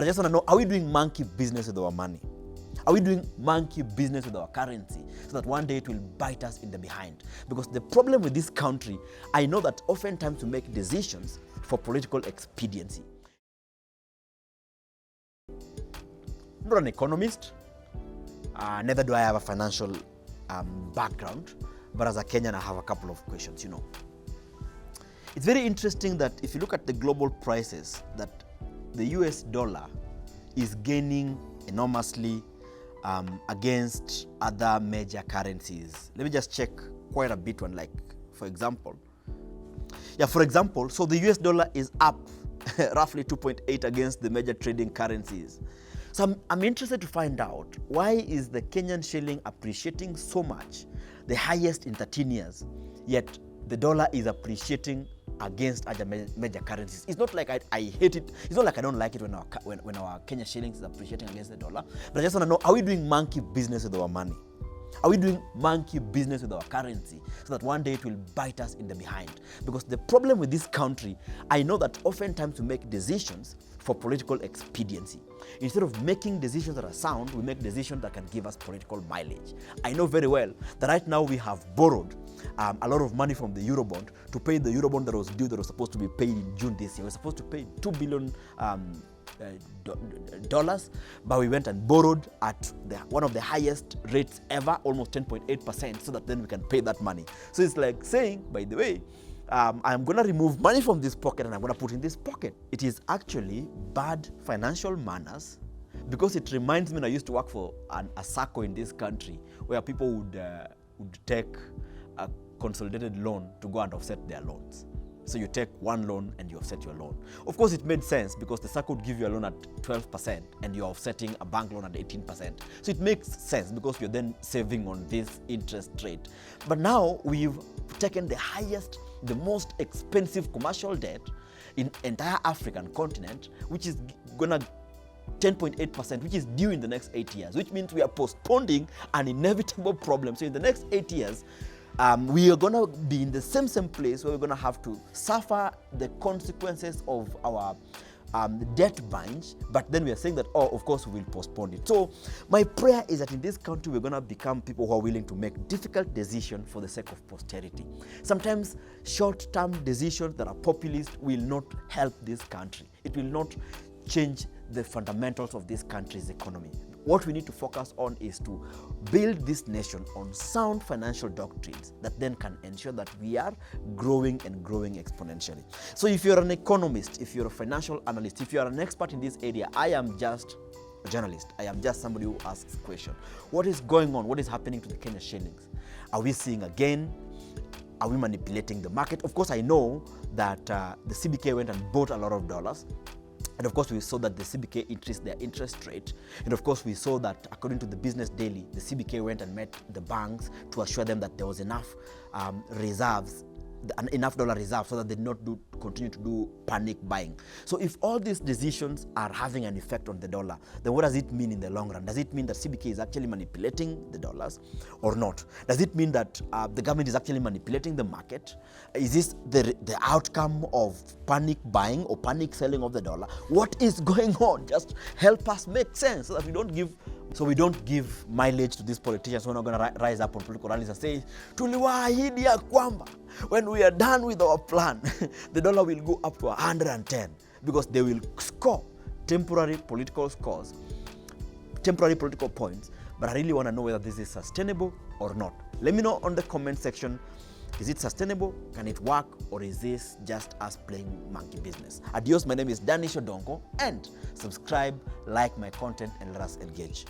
But I just want to know, are we doing monkey business with our money? Are we doing monkey business with our currency so that one day it will bite us in the behind? Because the problem with this country, I know that oftentimes we make decisions for political expediency. I'm not an economist, neither do I have a financial background, but as a Kenyan, I have a couple of questions, It's very interesting that if you look at the global prices, that the US dollar is gaining enormously against other major currencies. Let me just check quite a bit one, like, for example. So the US dollar is up roughly 2.8 against the major trading currencies. So I'm interested to find out, why is the Kenyan shilling appreciating so much, the highest in 13 years, yet the dollar is appreciating against other major currencies? It's not like I hate it. It's not like I don't like it when our Kenya shillings is appreciating against the dollar. But I just want to know, are we doing monkey business with our money? Are we doing monkey business with our currency so that one day it will bite us in the behind? Because the problem with this country, I know that oftentimes we make decisions for political expediency. Instead of making decisions that are sound, we make decisions that can give us political mileage. I know very well that right now we have borrowed a lot of money from the Eurobond to pay the Eurobond that was due, that was supposed to be paid in June this year. We're supposed to pay $2 billion, but we went and borrowed at one of the highest rates ever, almost 10.8%, so that then we can pay that money. So it's like saying, by the way, I'm going to remove money from this pocket and I'm going to put in this pocket. It is actually bad financial manners, because it reminds me when I used to work for a SACCO in this country, where people would take a consolidated loan to go and offset their loans. So you take one loan and you offset your loan. Of course, it made sense because the SACCO would give you a loan at 12% and you're offsetting a bank loan at 18%. So it makes sense because you're then saving on this interest rate. But now we've taken the highest, the most expensive commercial debt in entire African continent, which is gonna 10.8%, which is due in the next 8 years, which means we are postponing an inevitable problem. So in the next 8 years, we are going to be in the same place where we're going to have to suffer the consequences of our debt binge, but then we are saying that, of course, we will postpone it. So my prayer is that in this country, we're going to become people who are willing to make difficult decisions for the sake of posterity. Sometimes short-term decisions that are populist will not help this country. It will not change the fundamentals of this country's economy. What we need to focus on is to build this nation on sound financial doctrines that then can ensure that we are growing and growing exponentially. So if you're an economist, if you're a financial analyst, if you're an expert in this area, I am just a journalist. I am just somebody who asks questions. What is going on? What is happening to the Kenya shillings? Are we seeing a gain? Are we manipulating the market? Of course, I know that the CBK went and bought a lot of dollars. And of course, we saw that the CBK increased their interest rate. And of course, we saw that according to the Business Daily, the CBK went and met the banks to assure them that there was enough reserves, enough dollar reserves, so that they not continue to do panic buying. So if all these decisions are having an effect on the dollar, then what does it mean in the long run? Does it mean that CBK is actually manipulating the dollars or not? Does it mean that the government is actually manipulating the market? Is this the outcome of panic buying or panic selling of the dollar? What is going on? Just help us make sense so that we don't give mileage to these politicians who are not going to rise up on political rallies and say, tuliwaahidi ya kwamba when we are done with our plan, the dollar will go up to 110, because they will score temporary political scores, temporary political points. But I really want to know whether this is sustainable or not. Let me know on the comment section. Is it sustainable? Can it work? Or is this just us playing monkey business? Adios, my name is Danny Shodongo, and subscribe, like my content, and let us engage.